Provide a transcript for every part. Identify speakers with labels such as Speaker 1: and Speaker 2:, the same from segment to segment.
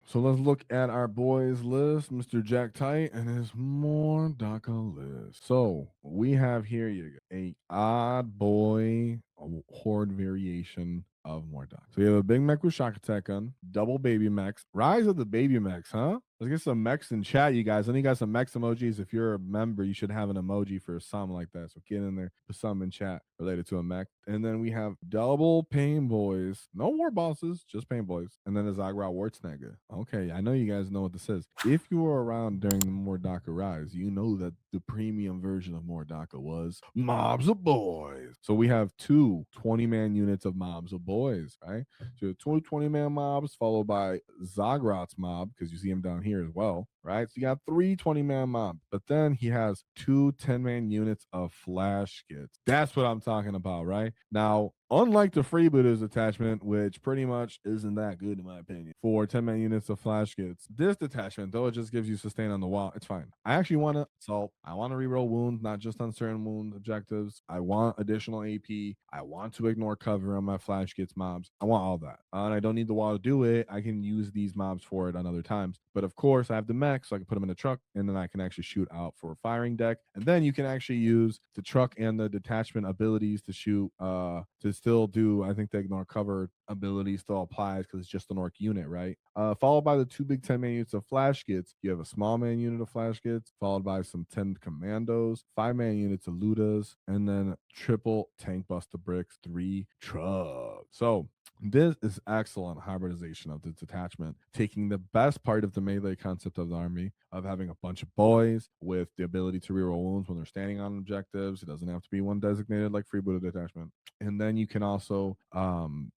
Speaker 1: So let's look at our boys list, Mr. Jack Tight and his Mordaka list. So we have here you go, a odd boy horde variation of Mordaka. So you have a big mech with shock attack gun, double baby mechs, rise of the baby mechs, huh? Let's get some mechs in chat, you guys. I think you got some mechs emojis. If you're a member, you should have an emoji for something like that. So get in there, put some in chat related to a mech. And then we have double pain boys, no war bosses, just pain boys. And then a Zagra Wartsnagger. Okay, I know you guys know what this is. If you were around during the Mordaka Rise, you know that the premium version of Mordaka was Mobs of Boys. So we have two 20-man units of Mobs of Boys, right? So two 20-man mobs followed by Zagrat's mob, because you see him down here as well, right? So you got three 20-man mobs, but then he has two 10-man units of flash skits. That's what I'm talking about, right? Now, unlike the freebooters attachment, which pretty much isn't that good in my opinion, for 10-man units of flash skits, this detachment, though it just gives you sustain on the wall, it's fine. I actually want to assault. I want to reroll wounds, not just on certain wound objectives. I want additional AP. I want to ignore cover on my flash skits mobs. I want all that. And I don't need the wall to do it. I can use these mobs for it on other times. But of course, I have the mech, so I can put them in a truck, and then I can actually shoot out for a firing deck. And then you can actually use the truck and the detachment abilities to shoot, to still do, I think the ignore cover ability still applies because it's just an orc unit, right? Followed by the two big 10-man units of flash skits. You have a small man unit of flash skits, followed by some 10 commandos, 5-man units of ludas, and then triple tank buster bricks, 3 trucks. So this is excellent hybridization of the detachment, taking the best part of the melee concept of the army, of having a bunch of boys with the ability to reroll wounds when they're standing on objectives. It doesn't have to be one designated like freebooter detachment. And then you can also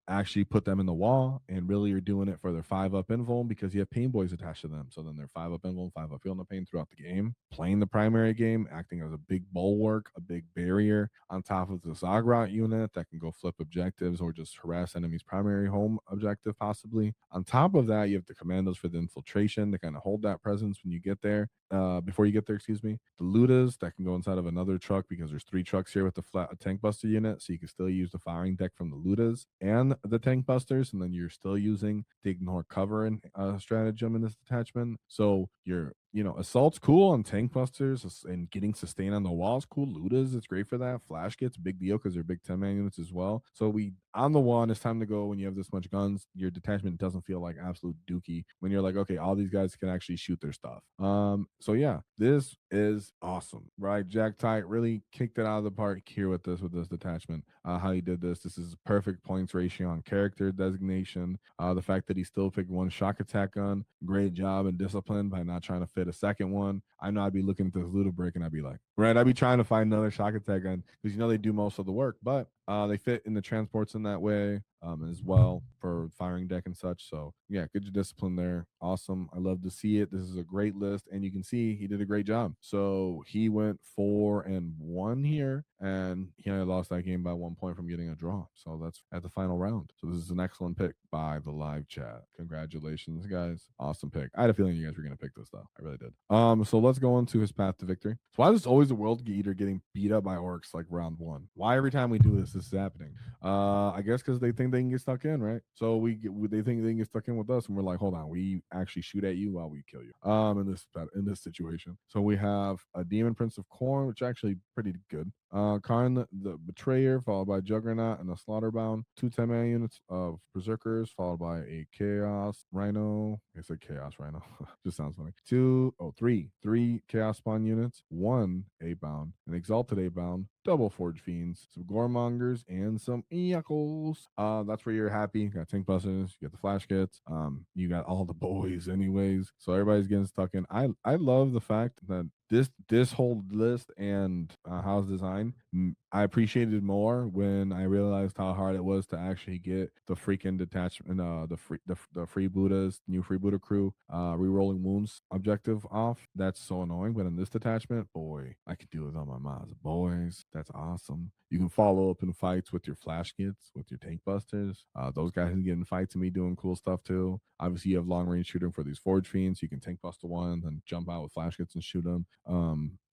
Speaker 1: actually put them in the wall, and really you're doing it for their 5-up invuln because you have pain boys attached to them. So then they're 5-up invuln, 5-up heal no pain throughout the game, playing the primary game, acting as a big bulwark, a big barrier on top of the Zagrat unit that can go flip objectives or just harass enemies' primary home objective possibly. On top of that, you have the commandos for the infiltration to kind of hold that presence when you get there. Before you get there, excuse me, the ludas that can go inside of another truck because there's 3 trucks here with the flat tank buster unit, so you can still use the firing deck from the ludas and the tank busters, and then you're still using the ignore cover and stratagem in this detachment. So you're, assault's cool on tank busters and getting sustain on the walls cool. Ludas, it's great for that. Flash gets big deal because they're big 10-man units as well. So we on the one, it's time to go. When you have this much guns, your detachment doesn't feel like absolute dookie when you're like, okay, all these guys can actually shoot their stuff. So yeah, this is awesome, right? Jack Tight really kicked it out of the park here with this detachment. How he did this is perfect points ratio on character designation. The fact that he still picked one shock attack gun, great job and discipline by not trying to fit a second one. I know I'd be looking at this Ludobrick and I'd be like, right, I'd be trying to find another shock attack gun because they do most of the work, but they fit in the transports in that way as well for firing deck and such. So yeah, good discipline there. Awesome. I love to see it. This is a great list, and you can see he did a great job. So he went 4-1 here, and he only lost that game by 1 point from getting a draw. So that's at the final round. So this is an excellent pick by the live chat. Congratulations, guys. Awesome pick. I had a feeling you guys were gonna pick this though. I really did. So let's go into his path to victory. So why is always the world eater getting beat up by orcs like round 1? Why every time we do this is happening? I guess because they think they can get stuck in, right? So they think they can get stuck in with us, and we're like, hold on, we actually shoot at you while we kill you. In this situation, so we have a Demon Prince of Corn, which actually pretty good. Karn the Betrayer, followed by Juggernaut and a Slaughterbound. 2 10-man units of Berserkers, followed by a Chaos Rhino. I said Chaos Rhino. Just sounds funny. Three Chaos Spawn units, 1 A-Bound, an Exalted A-Bound, double Forge Fiends, some Goremongers, and some Eakles. That's where you're happy. You got Tank Busters, you got the Flash Kits, you got all the boys anyways. So everybody's getting stuck in. I love the fact that this whole list and how it's designed, I appreciated more when I realized how hard it was to actually get the freaking detachment, the freebooters, new freebooter crew, rerolling wounds objective off. That's so annoying. But in this detachment, boy, I could do it on my Maz boys. That's awesome. You can follow up in fights with your flash kits, with your tank busters. Those guys can get in fights and me doing cool stuff too. Obviously, you have long range shooting for these forge fiends. You can tank bust one, then jump out with flash kits and shoot them.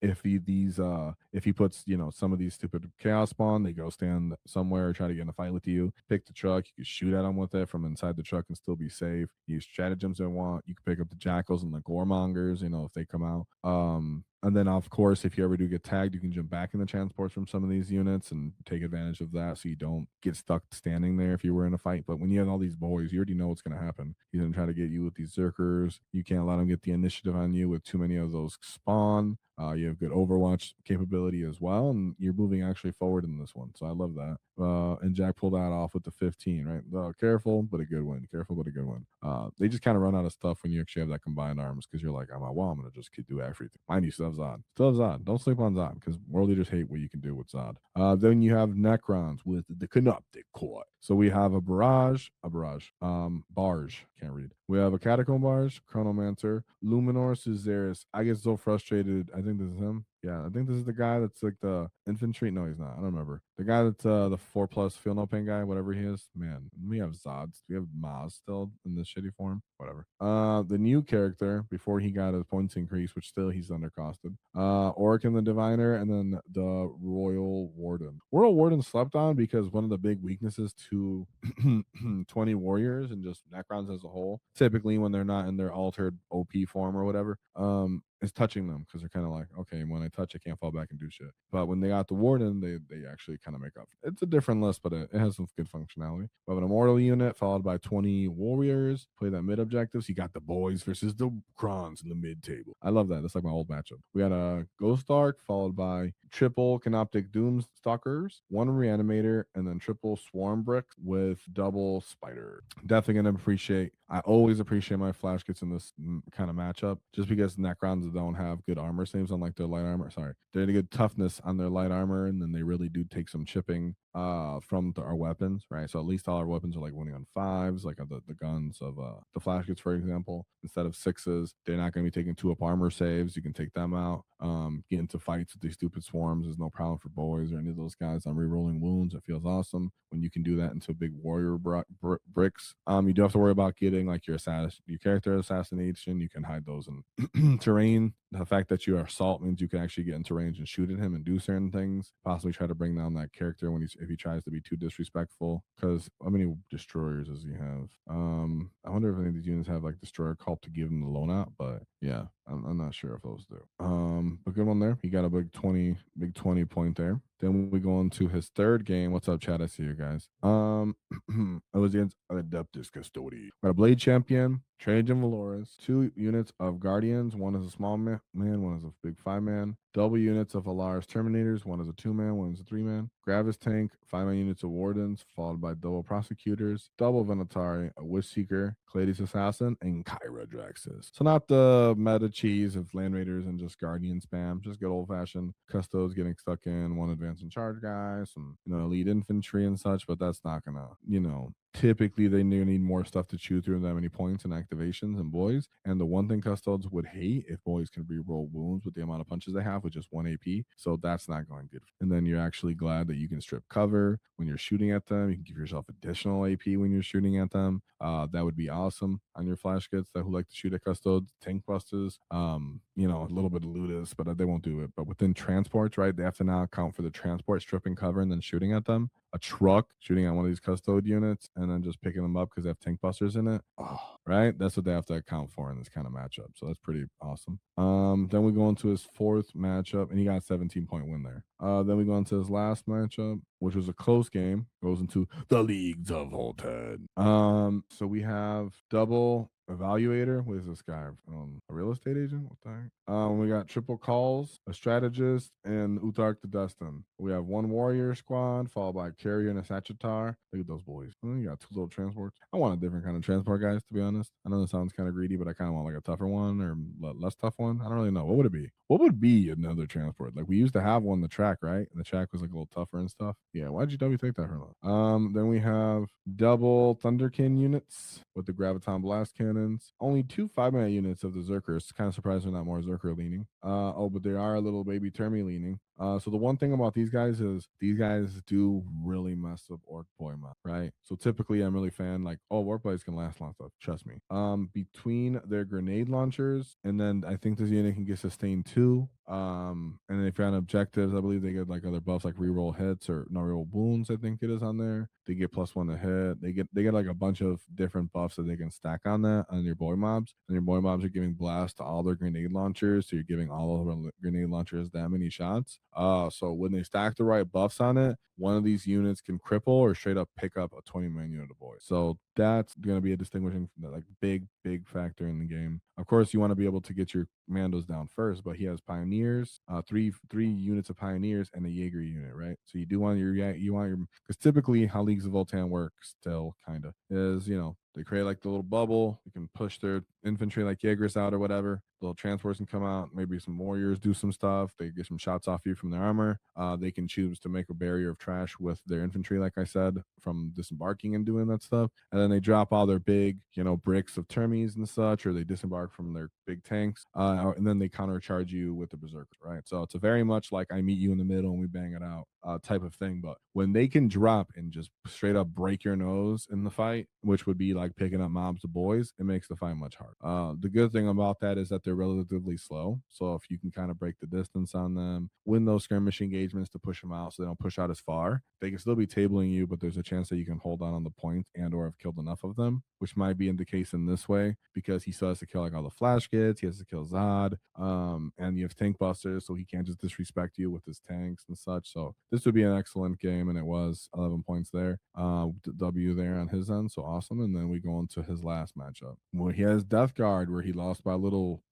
Speaker 1: if he puts, some of these stupid chaos spawn, they go stand somewhere, try to get in a fight with you. Pick the truck, you can shoot at them with it from inside the truck and still be safe. Use stratagems they want. You can pick up the jackals and the goremongers, if they come out. And then, of course, if you ever do get tagged, you can jump back in the transports from some of these units and take advantage of that so you don't get stuck standing there if you were in a fight. But when you have all these boys, you already know what's going to happen. He's going to try to get you with these Zerkers. You can't let him get the initiative on you with too many of those spawn. You have good Overwatch capability as well, and you're moving actually forward in this one. So I love that. And Jack pulled that off with the 15, right? Careful, but a good win. Careful, but a good win. They just kind of run out of stuff when you actually have that combined arms because you're like, I'm going to just do everything. Mind you, still have Zod. Still have Zod. Don't sleep on Zod because world leaders hate what you can do with Zod. Then you have Necrons with the Canoptic Core. So we have a barrage, barge, can't read. We have a Catacomb Barge, Chronomancer, Luminor, Suzeris. I get so frustrated. I think this is him. Yeah, I think this is the guy that's like the infantry. No, he's not. I don't remember. The guy that's the 4+ feel no pain guy, whatever he is. Man, we have Zods. We have Maz still in this shitty form. Whatever. The new character before he got his points increase, which still he's undercosted. Ork and the Diviner, and then the Royal Warden. Royal Warden slept on because one of the big weaknesses to 20 warriors and just Necrons as a whole, typically when they're not in their altered OP form or whatever, is touching them because they're kind of like, okay, when I touch, I can't fall back and do shit. But when they got the Warden, they actually kind of make up. It's a different list, but it has some good functionality. We have an Immortal unit followed by 20 Warriors. Play that mid objectives. You got the boys versus the Crons in the mid table. I love that. That's like my old matchup. We had a Ghost Ark followed by triple Canoptic Doom Stalkers, one Reanimator, and then triple Swarm Bricks with double Spider. Definitely gonna appreciate. I always appreciate my flash kits in this kind of matchup, just because Necrons don't have good armor saves on like their light armor. Sorry, they had a good toughness on their light armor, and then they really do take some chipping from our weapons, right? So at least all our weapons are like winning on 5s, like the guns of the flash kits, for example, instead of 6s. They're not going to be taking 2-up armor saves. You can take them out. Get into fights with these stupid swarms is no problem for boys or any of those guys. I'm rerolling wounds. It feels awesome when you can do that into big warrior bricks. You do have to worry about getting like your character assassination. You can hide those in terrain. The fact that you are assault means you can actually get into range and shoot at him and do certain things. Possibly try to bring down that character if he tries to be too disrespectful. Because how many destroyers does he have? I wonder if any of these units have like destroyer cult to give him the loan out. But yeah, I'm not sure if those do. But good one there. He got a big 20 point there. Then we go into his third game. What's up, chat? I see you guys. It was against Adeptus Custodi. Got a Blade Champion, Trajan Valoris, 2 units of Guardians. One is a small man, one is a big 5-man. Double units of Alaris Terminators. One is a 2-man, one is a 3-man. Gravis Tank, 5-man units of Wardens, followed by double Prosecutors, double Venatari, a Wish Seeker, Clades Assassin, and Kyra Draxus. So not the meta cheese of Land Raiders and just Guardian spam, just good old-fashioned Custodes getting stuck in, one advance and charge guy, some elite infantry and such, but that's not gonna, typically they need more stuff to chew through that many points and activations and boys. And the one thing Custodes would hate if boys can re-roll wounds with the amount of punches they have with just 1 AP. So that's not going good. And then you're actually glad that you can strip cover when you're shooting at them. You can give yourself additional AP when you're shooting at them. That would be awesome on your flash kits that who like to shoot at Custodes, tank busters, a little bit of Ludus, but they won't do it. But within transports, right, they have to now account for the transport, stripping cover, and then shooting at them. A truck shooting at one of these Custode units and then just picking them up because they have tank busters in it. Oh, right? That's what they have to account for in this kind of matchup. So that's pretty awesome. Then we go into his 4th matchup, and he got a 17-point win there. Then we go into his last matchup, which was a close game. Goes into the Leagues of Votann. So we have double Evaluator. What is this guy? A real estate agent? What the heck? We got triple calls, a strategist, and Utark the Destin. We have 1 warrior squad, followed by a carrier and a Sachitar. Look at those boys. You got 2 little transports. I want a different kind of transport, guys, to be honest. I know this sounds kind of greedy, but I kind of want like a tougher one or less tough one. I don't really know. What would it be? What would be another transport? Like we used to have one in the track, right? And the track was like a little tougher and stuff. Yeah, why'd GW take that for long? Then we have double Thunderkin units with the Graviton Blast Cannons. Only 2 5-man units of the Zerkers. Kind of surprised they're not more Zerker leaning. But they are a little baby Termi leaning. So the one thing about these guys is these guys do really mess up Orc Boy map, right? So typically I'm really fan like, Orc Boys can last long stuff. Trust me. Between their grenade launchers, and then I think this unit can get sustained too. And if you're on objectives, I believe they get like other buffs like reroll hits or no reroll wounds. I think it is on there. They get +1 to hit. They get like a bunch of different buffs that they can stack on that on your boy mobs. And your boy mobs are giving blast to all their grenade launchers, so you're giving all of the grenade launchers that many shots. So when they stack the right buffs on it, one of these units can cripple or straight up pick up a 20-man unit of boys. So that's going to be a distinguishing, like, big factor in the game. Of course, you want to be able to get your Mandos down first, but he has pioneers, three units of pioneers and a Jaeger unit, right? So you do want your because typically how Leagues of Votann work still kind of is, they create like the little bubble. You can push their infantry like Jaegers out or whatever. Little transports can come out. Maybe some warriors do some stuff. They get some shots off you from their armor. They can choose to make a barrier of trash with their infantry, like I said, from disembarking and doing that stuff. And then they drop all their big, bricks of termies and such, or they disembark from their big tanks. And then they countercharge you with the berserkers, right? So it's a very much like I meet you in the middle and we bang it out type of thing. But when they can drop and just straight up break your nose in the fight, which would be like picking up mobs of boys, it makes the fight much harder. The good thing about that is that they're relatively slow. So if you can kind of break the distance on them, win those skirmish engagements to push them out so they don't push out as far, they can still be tabling you, but there's a chance that you can hold on the point and or have killed enough of them, which might be in the case in this way because he still has to kill like all the flash kids, he has to kill Zod, and you have tank busters, so he can't just disrespect you with his tanks and such. So this would be an excellent game, and it was 11 points there. W there on his end, so awesome. And then we go into his last matchup where he has Death Guard, where he lost by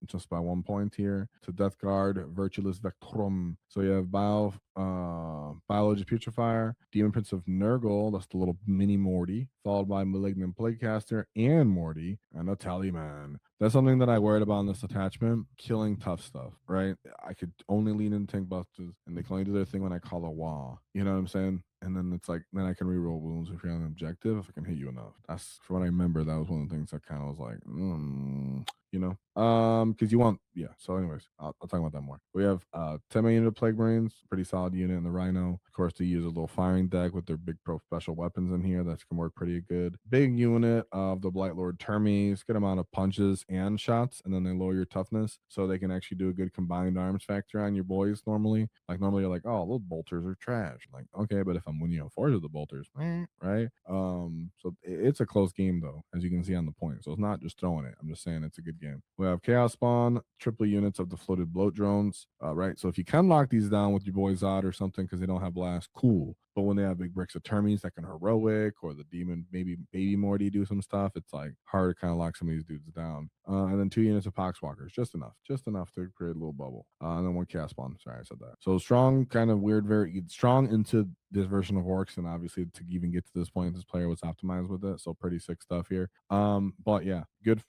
Speaker 1: just by 1 point here to Death Guard Virtuous Vectrum. So you have Biology Putrefier, Demon Prince of Nurgle, that's the little mini Morty, followed by Malignant Plaguecaster and Morty, and a Tallyman. That's something that I worried about in this attachment. Killing tough stuff, right? I could only lean into tank busters, and they can only do their thing when I call a Waaagh. You know what I'm saying? And then it's like, then I can reroll wounds if you're on an objective, if I can hit you enough. That's, from what I remember, that was one of the things that kind of was like, because you want, yeah. So, anyways, I'll talk about that more. We have 10 unit of Plague Marines, pretty solid unit in the Rhino. Of course, they use a little firing deck with their big pro special weapons in here that can work pretty good. Big unit of the Blight Lord Termies, good amount of punches and shots, and then they lower your toughness so they can actually do a good combined arms factor on your boys normally. Like, normally you're like, oh, those bolters are trash. Like, okay, but if I'm winning forge of the bolters, right? So it's a close game though, as you can see on the point. So it's not just throwing it. I'm just saying it's a good game. We have Chaos Spawn, triple units of the floated bloat drones, right? So if you can lock these down with your boy Zod or something because they don't have blast, cool. But when they have big bricks of termies that can heroic, or the demon, maybe baby Morty do some stuff, it's like hard to kind of lock some of these dudes down. And then 2 units of Poxwalkers, just enough to create a little bubble. And then 1 Chaos Spawn. Sorry, I said that. So strong, kind of weird, very strong into this version of Orks, and obviously to even get to this point, this player was optimized with it. So pretty sick stuff here. But yeah, good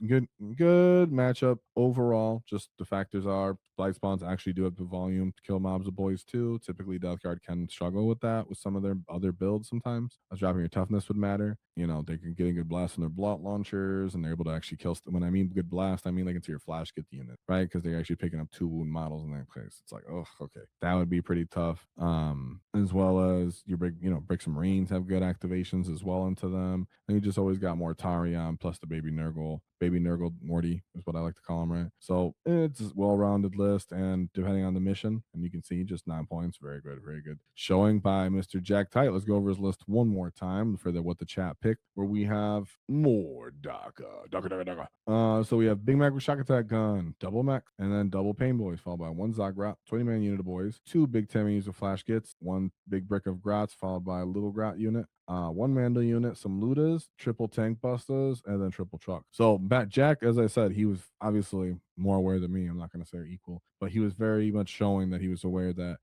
Speaker 1: matchup overall. Just the factors are Blight Spawns actually do have the volume to kill mobs of boys too. Typically, Death Guard can struggle with that with some of their other builds sometimes. Dropping your toughness would matter. They can get a good blast on their block launchers, and they're able to actually kill. When I mean good blast, I mean like into your flash get unit, right? Because they're actually picking up 2 wound models in that case. It's like, oh, okay, that would be pretty tough. As well as your big, Bricks and Marines have good activations as well into them. And you just always got more Tarion plus the baby Nurgle Morty is what I like to call him, right? So it's a well-rounded list, and depending on the mission, and you can see just 9 points, very good, very good showing by Mr. Jack Tight. Let's go over his list one more time for what the chat picked, where we have more Daka. So we have Big Mac with Shock Attack Gun, double mech, and then double Pain Boys, followed by 1 Zograt, 20-man unit of boys, 2 big 10 of flash kits, 1 big brick of Grots, followed by a little Grot unit, 1 Mandel unit, some Ludas, triple tank busters, and then triple truck. So Jack, as I said, he was obviously more aware than me. I'm not going to say equal, but he was very much showing that he was aware that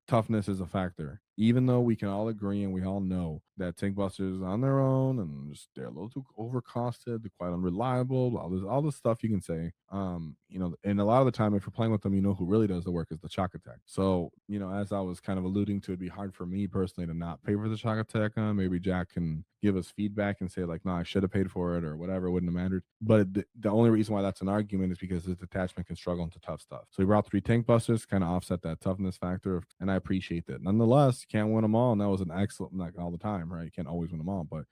Speaker 1: toughness is a factor. Even though we can all agree and we all know that tank busters on their own and just they're a little too overcosted, they're quite unreliable, all this stuff you can say. And a lot of the time, if you're playing with them, who really does the work is the Shock Attack. So, as I was kind of alluding to, it'd be hard for me personally to not favor the Shock Attack on. Maybe Jack can give us feedback and say like, no, I should have paid for it or whatever, it wouldn't have mattered. But the only reason why that's an argument is because the detachment can struggle into tough stuff. So we brought 3 tank busters, kind of offset that toughness factor, and I appreciate that. Nonetheless, you can't win them all, and that was an excellent, not all the time, right? You can't always win them all, but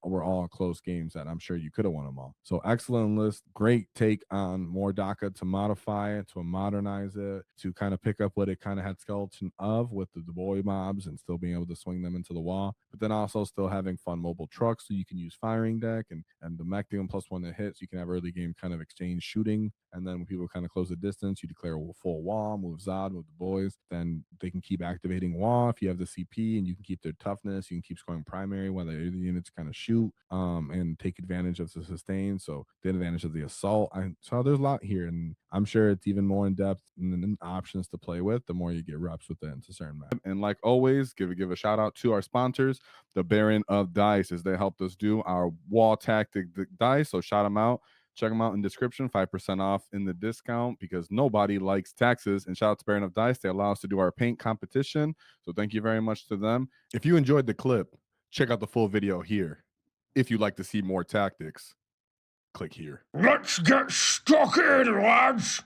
Speaker 1: were all close games that I'm sure you could have won them all. So excellent list, great take on more DACA to modify it, to modernize it, to kind of pick up what it kind of had skeleton of with the boy mobs and still being able to swing them into the wall, but then also still having fun mobile trucks so you can use firing deck and the mech doing +1 that hits. You can have early game kind of exchange shooting, and then when people kind of close the distance, you declare a full wall, move Zod, move the boys. Then they can keep activating wall if you have the CP, and you can keep their toughness. You can keep scoring primary while the units kind of shoot and take advantage of the sustain. So the advantage of the assault. So there's a lot here, and I'm sure it's even more in depth and options to play with the more you get reps with it into certain maps. And like always, give a shout out to our sponsors, the Baron of Dice, as they helped us do our wall tactic dice. So shout them out. Check them out in the description, 5% off in the discount because nobody likes taxes. And shout out to Baron of Dice. They allow us to do our paint competition. So thank you very much to them. If you enjoyed the clip, check out the full video here. If you'd like to see more tactics, click here.
Speaker 2: Let's get stuck in, lads!